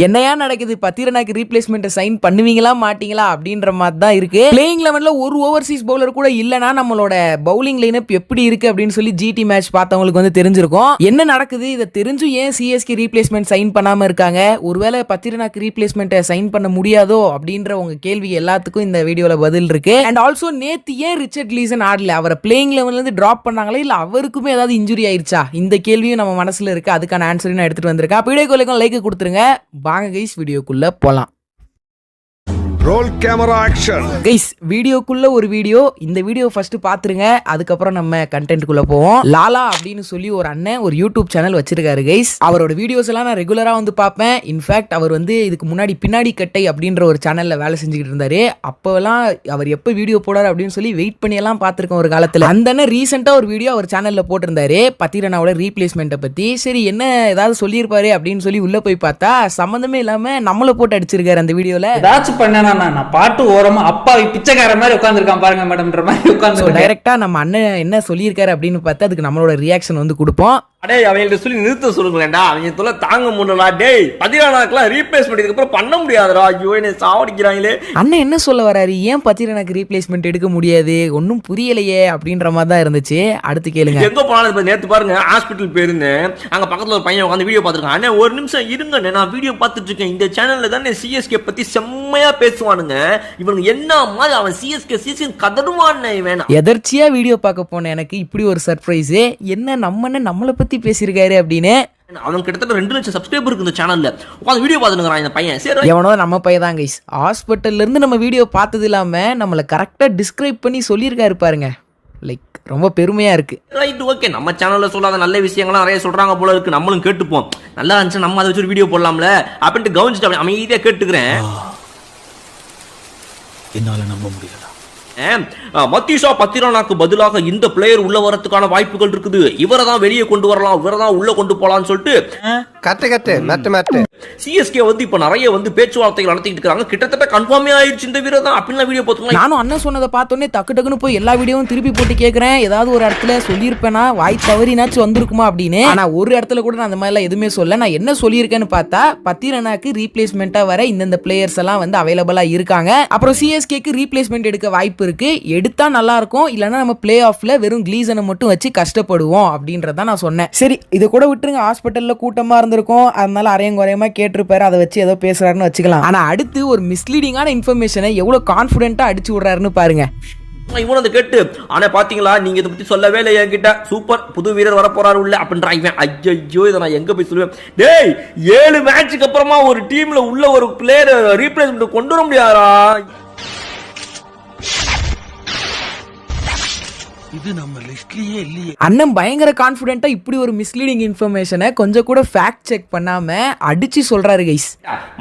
என்னையா நடக்குது, பத்திரனாக்கு replacement sign பண்ணுவீங்களா மாட்டீங்களா அப்படின்ற மாதிரி தான் இருக்கு. பிளேயிங் 11ல ஒரு ஓவர்சீஸ் பவுலர் கூட இல்லனா நம்மளோட பவுலிங் லைனப் எப்படி இருக்கு அப்படின்னு சொல்லி ஜிடி மேட்ச் பார்த்தவங்களுக்கு வந்து தெரிஞ்சிருக்கும். என்ன நடக்குது, இதை தெரிஞ்சும் ஏன் சிஎஸ்கே ரீப்ளேஸ்மெண்ட் சைன் பண்ணாம இருக்காங்க, ஒருவேளை பத்திரனாக்கு ரீப்ளேஸ்மெண்ட் சைன் பண்ண முடியாதோ அப்படின்ற உங்க கேள்வி எல்லாத்துக்கும் இந்த வீடியோல பதில் இருக்கு. அண்ட் ஆல்சோ நேத்து ஏன் ரிச்சர்ட் லீசன் ஆடல, அவரை பிளேயிங் 11ல இருந்து டிராப் பண்ணாங்களா இல்ல அவருக்குமே ஏதாவது இன்ஜுரி ஆயிருச்சா, இந்த கேள்வியும் நம்ம மனசுல இருக்கு. அதுக்கான ஆன்சரையும் நான் எடுத்துட்டு வந்திருக்கேன். வீடியோக்கு லைக் கொடுத்துருங்க. வாங்க கைஸ் வீடியோக்குள்ள போலாம். Role camera action. கைஸ் வீடியோக்குள்ள ஒரு வீடியோ, இந்த வீடியோ ஃபர்ஸ்ட் பாத்துருங்க, அதுக்கப்புறம் நம்ம கண்டென்ட்குள்ள போவோம். லாலா அப்படின்னு சொல்லி ஒரு அண்ணன் ஒரு யூடியூப் சேனல் வச்சிருக்காரு கைஸ். அவரோட வீடியோஸ் எல்லாம் நான் ரெகுலரா வந்து பார்ப்பேன். இன்ஃபேக்ட் அவர் வந்து இதுக்கு முன்னாடி பின்னாடி கட்டை அப்படின்ற ஒரு சேனல்ல வேலை செஞ்சுக்கிட்டு இருந்தாரு. அப்போலாம் அவர் எப்போ வீடியோ போடாரு அப்படின்னு சொல்லி வெயிட் பண்ணி எல்லாம் பார்த்திருக்கேன் ஒரு காலத்துல. அந்த அண்ணன் ரீசெண்டா ஒரு வீடியோ அவர் சேனல்ல போட்டிருந்தாரு பத்திரனாவோட ரீப்ளேஸ்மெண்ட்டை பத்தி. சரி என்ன ஏதாவது சொல்லியிருப்பாரு அப்படின்னு சொல்லி உள்ள போய் பார்த்தா சம்பந்தமே இல்லாம நம்மள போட்டு அடிச்சிருக்காரு அந்த வீடியோல. ஏதாச்சும் பண்ண நான் பாட்டு ஓரமா அப்பாவி பிச்சைக்கார மாதிரி உட்கார்ந்திருக்கான் பாருங்க மேடம்ன்ற மாதிரி உட்கார்ந்து டைரக்டா நம்ம அண்ணன் என்ன சொல்லியிருக்காரு அப்படின்னு பார்த்தா அதுக்கு நம்மளோட ரியாக்ஷன் வந்து கொடுப்போம். அடே அவங்கள்ட்ட சொல்லி நிறுத்த சொல்லுங்களேன்டா, அவங்க தொல்லை தாங்க முடியலடா. டேய் பத்திரனாக்கெல்லாம் ரீப்ளேஸ்மெண்ட் இதுக்கப்புறம் பண்ண முடியாதுடா. ஐயோ என்ன சாவடிக்கிறாங்களே. அண்ணன் என்ன சொல்ல வராரு, ஏன் பத்திரனாக்கு ரீப்ளேஸ்மெண்ட் எடுக்க முடியாது, ஒன்னும் புரியலையே அப்படின்ற மாதிரி தான் இருந்துச்சு. அடுத்து கேளுங்க. எங்க போனாலும் நேற்று பாருங்க ஹாஸ்பிட்டல் போயிருந்தேன், அங்க பக்கத்துல ஒரு பையன் உட்காந்து வீடியோ பார்த்துருக்கான். அண்ணே ஒரு நிமிஷம் இருங்க, நான் வீடியோ பார்த்துட்டு இருக்கேன். இந்த சேனல்ல தானே சிஎஸ்கே பத்தி செம்மையா பேசுவானுங்க, இவனுக்கு என்ன மாதிரி அவன் சிஎஸ்கே கதடுவான். வேணாம் எதர்ச்சியா வீடியோ பார்க்க போன எனக்கு இப்படி ஒரு சர்ப்ரைஸ், என்ன நம்மளை பத்தி பேசியிருக்காரு அப்படின்னு. அவன் கிட்டத்தட்ட 2 லட்சம் சப்ஸ்கிரைபர் இருக்கு இந்த சேனல்ல, உட்காந்து வீடியோ பார்த்துருக்கான் இந்த பையன். சரி எவனோ நம்ம பையன் தான் கைஸ். ஹாஸ்பிட்டல்ல இருந்து நம்ம வீடியோ பார்த்தது இல்லாம நம்மளை கரெக்டா டிஸ்கிரைப் பண்ணி சொல்லியிருக்காரு பாருங்க. லைக் ரொம்ப பெருமையா இருக்கு. ரைட் ஓகே, நம்ம சேனல்ல சொல்லாத நல்ல விஷயங்கள்லாம் நிறைய சொல்றாங்க போல இருக்கு, நம்மளும் கேட்டுப்போம். நல்லா இருந்துச்சு நம்ம அதை வச்சு ஒரு வீடியோ போடலாம்ல அப்படின்ட்டு கவனிச்சுட்டு அமைதியா கேட்டுக்கிறேன். என்னால நம்ப முடியல. மத்தீஷா பத்திரனாக்கு பதிலாக இந்த பிளேயர் உள்ள வரதுக்கான வாய்ப்புகள் இருக்குது, இவரை தான் வெளியே கொண்டு வரலாம், இவரை தான் உள்ள கொண்டு போலாம்னு சொல்லிட்டு சிஎஸ்கே வந்து இப்ப நிறைய வந்து பேச்சுவார்த்தைகள் நடத்திட்டு இருக்காங்க. கிட்டத்தட்ட கன்ஃபார்மே ஆயிடுச்சு இந்த வீரர் தான் அப்படின்னு வீடியோ போட்டுக்கலாம். நானும் அண்ணன் சொன்னதை பார்த்தோன்னே டக்கு டக்குன்னு போய் எல்லா வீடியோவும் திருப்பி போட்டு கேட்கறேன், ஏதாவது ஒரு இடத்துல சொல்லியிருப்பேனா வாய் தவறினாச்சும் வந்திருக்குமா அப்படின்னு. ஆனா ஒரு இடத்துல கூட நான் அந்த மாதிரிலாம் எதுவுமே சொல்ல. நான் என்ன சொல்லியிருக்கேன்னு பார்த்தா பத்திரனாக்கு ரீப்ளேஸ்மெண்டா வர இந்த பிளேயர்ஸ் எல்லாம் வந்து அவைலபிளா இருக்காங்க. அப்புறம் சிஎஸ்கேக்கு ரீப்ளேஸ்மெண்ட் எடுக்க வாய்ப்பு இருக்கு, எடுத்தா நல்லா இருக்கும், இல்லைன்னா நம்ம பிளே ஆஃப்ல வெறும் கிளீசனை மட்டும் வச்சு கஷ்டப்படுவோம் அப்படின்றத நான் சொன்னேன். சரி இதை கூட விட்டுருங்க, ஹாஸ்பிட்டல்ல கூட்டமா இருந்திருக்கும், அதனால அரையும் குறையமா கேட்டிருப்பாரு, அதை வச்சு ஏதோ பேசுறாருன்னு வச்சுக்கலாம். ஆனா அடுத்து ஒரு மிஸ்லீடிங்கான இன்ஃபர்மேஷனை எவ்வளவு கான்ஃபிடென்ட்டா அடிச்சு விடுறாருன்னு பாருங்க. இவன் அதை கேட்டு ஆனா பாத்தீங்களா நீங்க இதை பத்தி சொல்லவே இல்லை என்கிட்ட, சூப்பர் புது வீரர் வர போறாரு உள்ள அப்படின்றாங்க. ஐயோ இதை நான் எங்க போய் சொல்லுவேன். டேய் 7 மேட்சுக்கு அப்புறமா ஒரு டீம்ல உள்ள ஒரு பிளேயர் ரீப்ளேஸ்மெண்ட் கொண்டு வர முடியாதா? இது நம்ம லிஸ்ட்லயே இல்லையே. அண்ணன் பயங்கர கான்ஃபிடென்ட்டா இப்படி ஒரு மிஸ்லீடிங் இன்ஃபர்மேஷனை கொஞ்சம் கூட ஃபேக்ட் செக் பண்ணாம அடிச்சு சொல்றாரு கைஸ்.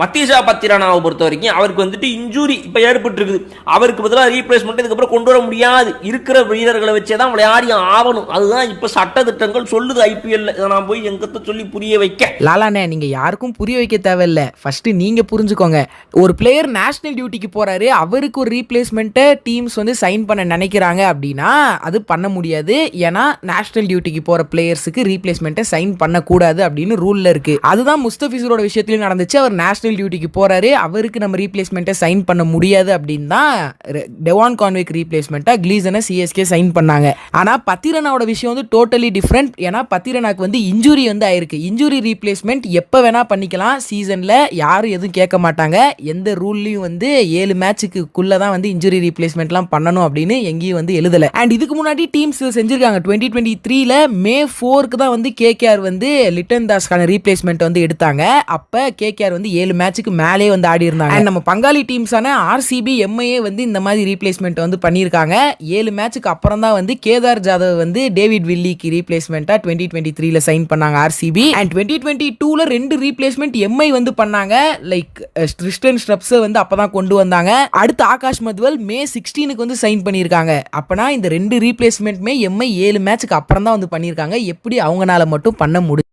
மத்தீஷா பத்திரனாவை பொறுத்த வரைக்கும் அவருக்கு வந்துட்டு இன்ஜூரி இப்ப ஏற்பட்டு இருக்குது, அவருக்கு பதிலாக ரீப்ளேஸ்மெண்ட் இதுக்கப்புறம் கொண்டு வர முடியாது, இருக்கிற வீரர்களை வச்சே தான் விளையாடி ஆகணும், அதுதான் இப்ப சட்ட திட்டங்கள் சொல்லுது ஐபிஎல். இதை நான் போய் எங்கத்த சொல்லி புரிய வைக்க. லாலாண்ணே நீங்க யாருக்கும் புரிய வைக்க தேவையில்லை, ஃபர்ஸ்ட் நீங்க புரிஞ்சுக்கோங்க. ஒரு பிளேயர் நேஷனல் டியூட்டிக்கு போறாரு, அவருக்கு ஒரு ரீப்ளேஸ்மெண்ட்டை டீம்ஸ் வந்து சைன் பண்ண நினைக்கிறாங்க அப்படின்னா அது பண்ண முடியாது. ஏன்னா நேஷனல் டியூட்டிக்கு போற பிளேயர்ஸுக்கு ரீப்ளேஸ்மெண்ட்டை சைன் பண்ணக்கூடாது அப்படின்னு ரூல்ல இருக்கு. அதுதான் முஸ்தபிசரோட விஷயத்திலும் நடந்துச்சு. அவர் நேஷனல் டியூட்டிக்கு போறாரு, அவருக்கு நம்ம ரீப்ளேஸ்மெண்ட்டை சைன் பண்ண முடியாது அப்படின்னு தான் டெவான் கான்வேக் ரீப்ளேஸ்மெண்ட்டா கிளீசனை சிஎஸ்கே சைன் பண்ணாங்க. ஆனா பத்திரனாவோட விஷயம் வந்து டோட்டலி டிஃப்ரெண்ட். ஏன்னா பத்திரனாக்கு வந்து இன்ஜுரி வந்து ஆயிருக்கு. இன்ஜுரி ரீப்ளேஸ்மெண்ட் எப்ப வேணா பண்ணிக்கலாம், சீசன்ல யாரும் எதுவும் கேட்க மாட்டாங்க. எந்த ரூல்லையும் வந்து 7 மேட்சுக்குள்ள தான் வந்து இன்ஜுரி ரீப்ளேஸ்மெண்ட்லாம் பண்ணணும் அப்படின்னு எங்கேயும் வந்து எழுதல. அண்ட் இதுக்கு முன்னாடி டீம்ஸ் செஞ்சிருக்காங்க. 2023ல மே 4க்கு தான் வந்து கேகேஆர் வந்து லிட்டன் தாஸ்கான ரீப்ளேஸ்மெண்ட் வந்து எடுத்தாங்க. அப்ப கேகேஆர் வந்து 7 மேட்சுக்கு மேலே வந்து ஆடி இருந்தாங்க. நம்ம பங்காளி டீம்ஸான ஆர்சிபி எம்ஐஏ வந்து இந்த மாதிரி ரீப்ளேஸ்மெண்ட் வந்து பண்ணியிருக்காங்க. 7 மேட்சுக்கு அப்புறம் தான் வந்து கேதார் ஜாதவ் வந்து டேவிட் வில்லிக்கு ரீப்ளேஸ்மெண்டா 2023ல சைன் பண்ணாங்க ஆர்சிபி. அண்ட் 2022ல 2 ரீப்ளேஸ்மெண்ட் எம்ஐ வந்து பண்ணாங்க. லைக் ட்ரிஸ்டன் ஸ்டப்ஸ் வந்து அப்பதான் கொண்டு வந்தாங்க. அடுத்து ஆகாஷ் மத்வல் மே 16க்கு வந்து சைன் பண்ணியிருக்காங்க. அப்பனா இந்த 2 ரீப்ளேஸ்மெண்ட்மே எம்ஐ 7 மேட்சுக்கு அப்புறம் தான் வந்து பண்ணியிருக்காங்க. எப்படி அவங்கனால மட்டும் பண்ண முடியும்?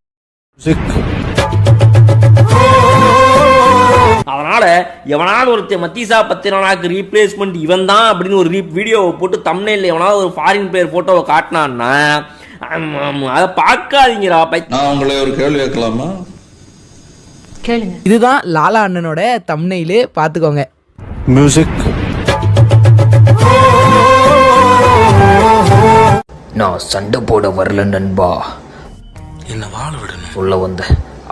அதனால எவனாவது ஒரு மத்தீஷா பத்திரனாக்கு ரீப்ளேஸ்மெண்ட் இவன் தான் அப்படின்னு ஒரு வீடியோவை போட்டு தம்ப்நெயில்ல எவனாவது ஒரு ஃபாரின் பிளேயர் போட்டோவை காட்டினான்னா அதை பார்க்காதீங்கடா. நான் உங்களை ஒரு கேள்வி கேட்கலாமா? கேளுங்க. இதுதான் லாலா அண்ணனோட தம்ப்நெயிலு, பார்த்துக்கோங்க. மியூசிக். நான் சண்டை போட வரல நண்பா, என்ன வாழ விடணும். சொல்ல வந்த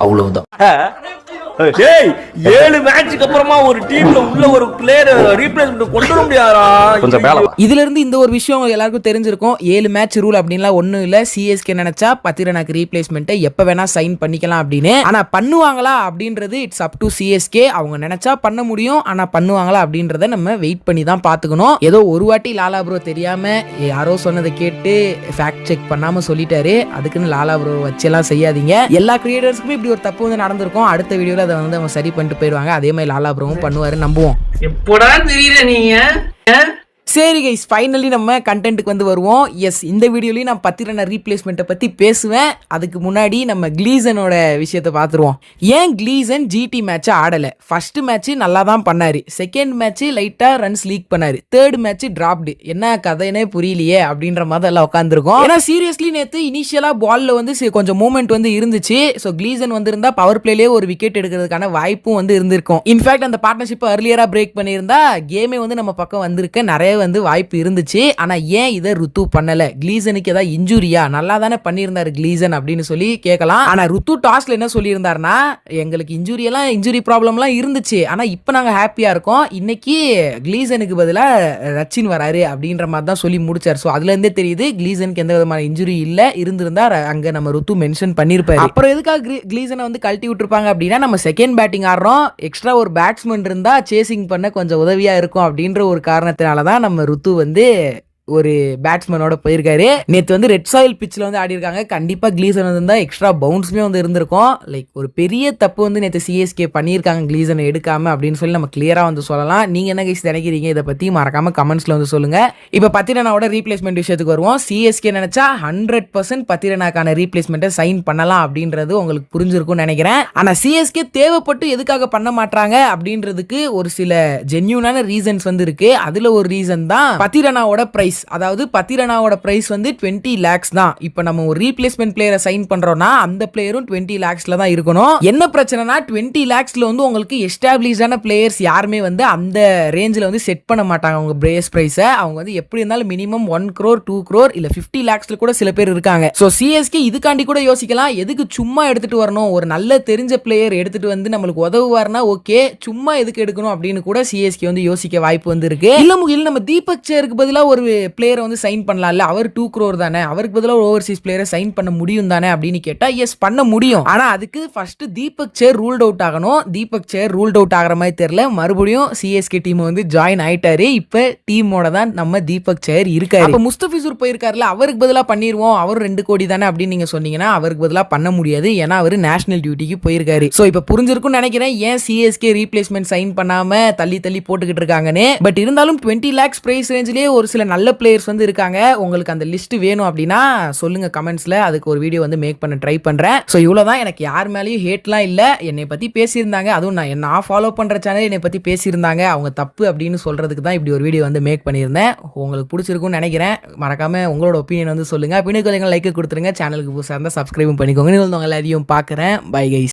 அவ்வளவுதான். டேய் 7 மேட்சுக்கு அப்புறமா ஒரு டீம்ல உள்ள ஒரு பிளேயர் ரீப்ளேஸ்மென்ட் கொண்டு வர முடியாதா? கொஞ்சம் வேலை. இதுல இருந்து இந்த ஒரு விஷயம் உங்களுக்கு எல்லாருக்கும் தெரிஞ்சிருக்கும். 7 மேட்ச் ரூல் அப்படின்லாம் ஒன்றும் இல்லை. சிஎஸ்கே நினைச்சா பத்திரனாக்கு ரீப்ளேஸ்மெண்ட்டை எப்போ வேணா சைன் பண்ணிக்கலாம் அப்படின்னு. ஆனா பண்ணுவாங்களா அப்படின்றது இட்ஸ் அப் டு சிஎஸ்கே. அவங்க நினைச்சா பண்ண முடியும், ஆனா பண்ணுவாங்களா அப்படின்றத நம்ம வெயிட் பண்ணி தான் பார்த்துக்கணும். ஏதோ ஒரு வாட்டி லாலா ப்ரோ தெரியாம யாரோ சொன்னதை கேட்டு ஃபேக்ட் செக் பண்ணாம சொல்லிட்டாரு, அதுக்குன்னு லாலா ப்ரோ வச்செல்லாம் செய்யாதீங்க. எல்லா கிரியேட்டர்ஸ்க்குமே இப்படி ஒரு தப்பு வந்து நடந்திருக்கும். அடுத்த வீடியோல அதை வந்து அவங்க சரி பண்ணிட்டு போயிடுவாங்க. அதே மாதிரி லாலா ப்ரோவும் பண்ணுவாரு, நம்புவோம். எப்படா தெரியல நீங்க? சரி கைஸ், ஃபைனலி நம்ம கண்டென்ட்டுக்கு வந்து வருவோம். எஸ், இந்த வீடியோலையும் நான் பத்திரன ரீப்ளேஸ்மெண்ட்டை பற்றி பேசுவேன். அதுக்கு முன்னாடி நம்ம கிளீசனோட விஷயத்தை பார்த்துருவோம். ஏன் கிளீசன் ஜிடி மேட்சை ஆடலை? ஃபர்ஸ்ட் மேட்ச்சு நல்லா தான் பண்ணார், செகண்ட் மேட்ச்சு லைட்டாக ரன்ஸ் லீக் பண்ணார், தேர்ட் மேட்ச்சு டிராப்டு. என்ன கதைனே புரியலையே அப்படின்ற மாதிரி எல்லாம் உட்காந்துருக்கோம். ஏன்னா சீரியஸ்லி நேற்று இனிஷியலாக பாலில் வந்து கொஞ்சம் மூவ்மெண்ட் வந்து இருந்துச்சு. ஸோ கிளீசன் வந்திருந்தா பவர் பிளேலேயே ஒரு விக்கெட் எடுக்கிறதுக்கான வாய்ப்பும் வந்து இருந்திருக்கும். இன்ஃபேக்ட் அந்த பார்ட்னர்ஷிப்பை அர்லியராக பிரேக் பண்ணியிருந்தா கேமே வந்து நம்ம பக்கம் வந்திருக்க நிறைய வந்து வாய்ப்பு இருந்துச்சு. ஆனா ஏன் இதை ருத்து பண்ணல? கிளீசனுக்கு ஏதாவது இன்ஜுரியா? நல்லா தானே பண்ணியிருந்தாரு கிளீசன் அப்படின்னு சொல்லி கேட்கலாம். ஆனா ருத்து டாஸ்ல என்ன சொல்லியிருந்தாருன்னா, எங்களுக்கு இன்ஜுரி ப்ராப்ளம்லாம் இருந்துச்சு, ஆனா இப்போ நாங்க ஹாப்பியா இருக்கோம், இன்னைக்கு கிளீசனுக்கு பதிலாக ரச்சின் வராரு அப்படின்ற மாதிரி தான் சொல்லி முடிச்சார். ஸோ அதுல இருந்தே தெரியுது கிளீசனுக்கு எந்த விதமான இன்ஜுரி இல்ல. இருந்திருந்தா அங்க நம்ம ருத்து மென்ஷன் பண்ணிருப்பாரு. அப்புறம் எதுக்காக கிளீசனை வந்து கழட்டி விட்டுருப்பாங்க அப்படின்னா, நம்ம செகண்ட் பேட்டிங் ஆடுறோம், எக்ஸ்ட்ரா ஒரு பேட்ஸ்மேன் இருந்தா சேசிங் பண்ண கொஞ்சம் உதவியா இருக்கும் அப்படின்ற ஒரு காரணத்தினாலதான் நம்ம ருத்து வந்து ஒரு பேட்ஸ்மேனோட போயிருக்காரு. நேற்று வந்து ரெட் சாயில் பிச்சில் வந்து ஆடி இருக்காங்க. கண்டிப்பாக கிளீசன் வந்து எக்ஸ்ட்ரா பவுன்ஸுமே வந்து இருந்திருக்கும். லைக் ஒரு பெரிய தப்பு வந்து நேற்று சிஎஸ்கே பண்ணியிருக்காங்க கிளீசனை எடுக்காம அப்படின்னு சொல்லி நம்ம கிளியராக வந்து சொல்லலாம். நீங்கள் என்ன கைஸ் நினைக்கிறீங்க இதை பற்றி? மறக்காம கமெண்ட்ஸில் வந்து சொல்லுங்க. இப்போ பத்திரனாவோட ரீப்ளேஸ்மெண்ட் விஷயத்துக்கு வருவோம். சிஎஸ்கே நினைச்சா 100% பத்திரனாக்கான ரீப்ளேஸ்மெண்ட்டை சைன் பண்ணலாம் அப்படின்றது உங்களுக்கு புரிஞ்சிருக்கும்னு நினைக்கிறேன். ஆனால் சிஎஸ்கே தேவைப்பட்டு எதுக்காக பண்ண மாட்டாங்க அப்படின்றதுக்கு ஒரு சில ஜென்யூனான ரீசன்ஸ் வந்து இருக்கு. அதில் ஒரு ரீசன் தான் பத்திரனாவோட பிரைஸ். அதாவது பத்திரனாவோட பிரைஸ் வந்து 20 lakhs தான். இப்போ நம்ம ஒரு ரீப்ளேஸ்மெண்ட் பிளேயரை சைன் பண்றோம்னா அந்த பிளேயரும் 20 lakhsல தான் இருக்கணும். என்ன பிரச்சனைனா 20 lakhsல வந்து உங்களுக்கு எஸ்டாப்ளிஷ்டான பிளேயர்ஸ் யாருமே வந்து அந்த ரேஞ்சில் வந்து செட் பண்ண மாட்டாங்க. அவங்க பிரேஸ் பிரைஸை அவங்க வந்து எப்படி இருந்தாலும் மினிமம் 1 crore 2 crore இல்ல 50 lakhsல கூட சில பேர் இருக்காங்க. ஸோ சிஎஸ்கே இதுக்காண்டி கூட யோசிக்கலாம், எதுக்கு சும்மா எடுத்துட்டு வரணும், ஒரு நல்ல தெரிஞ்ச பிளேயர் எடுத்துட்டு வந்து நம்மளுக்கு உதவுவார்னா ஓகே, சும்மா எதுக்கு எடுக்கணும் அப்படின்னு கூட சிஎஸ்கே வந்து யோசிக்க வாய்ப்பு வந்து இருக்கு. இல்ல முகில், நம்ம தீபக் சேருக்கு பதிலாக ஒரு பிளேயரை வந்து சைன் பண்ணலாம்ல, அவர் 2 crore தானே, அவருக்கு பதிலாக ஓவர்சீஸ் பிளேயரை சைன் பண்ண முடியும் தானே அப்படின்னு கேட்டா எஸ் பண்ண முடியும். ஆனா அதுக்கு ஃபர்ஸ்ட் தீபக் சேர் ரூல்ட் அவுட் ஆகணும். தீபக் சேர் ரூல்ட் அவுட் ஆகிற மாதிரி தெரியல, மறுபடியும் சிஎஸ்கே டீம் வந்து ஜாயின் ஆயிட்டாரு. இப்ப டீமோட தான் நம்ம தீபக் சேர் இருக்காரு. அப்ப முஸ்தபிசூர் போயிருக்காருல, அவருக்கு பதிலாக பண்ணிடுவோம், அவர் 2 கோடி தானே அப்படின்னு நீங்க சொன்னீங்கன்னா அவருக்கு பதிலாக பண்ண முடியாது, ஏன்னா அவர் நேஷனல் டியூட்டிக்கு போயிருக்காரு. ஸோ இப்போ புரிஞ்சிருக்கும்னு நினைக்கிறேன் ஏன் சிஎஸ்கே ரீப்ளேஸ்மெண்ட் சைன் பண்ணாம தள்ளி தள்ளி போட்டுக்கிட்டு இருக்காங்கன்னு. பட் இருந்தாலும் 20 lakhs பிரைஸ் ரேஞ்சிலேயே ஒரு சில நல்ல பிளேயர்ஸ் வந்து இருக்காங்க. உங்களுக்கு அந்த லிஸ்ட் வேணும் அப்படின்னா சொல்லுங்க கமெண்ட்ஸ்ல, அதுக்கு ஒரு வீடியோ வந்து மேக் பண்ண ட்ரை பண்றேன். ஸோ இவ்வளவுதான். எனக்கு யார் மேலேயும் ஹேட்லாம் இல்ல. என்னை பத்தி பேசியிருந்தாங்க, அதுவும் நான் ஃபாலோ பண்ற சேனல் என்னை பத்தி பேசியிருந்தாங்க, அவங்க தப்பு அப்படின்னு சொல்றதுக்கு தான் இப்படி ஒரு வீடியோ வந்து மேக் பண்ணியிருந்தேன். உங்களுக்கு பிடிச்சிருக்கும்னு நினைக்கிறேன். மறக்காம உங்களோட ஒப்பீனியன் வந்து சொல்லுங்க. பின்னாடி லைக் கொடுத்துருங்க. சேனலுக்கு புதுசாக இருந்தால் சப்ஸ்கிரைபும் பண்ணிக்கோங்க. எல்லாரையும் பார்க்குறேன். Bye guys.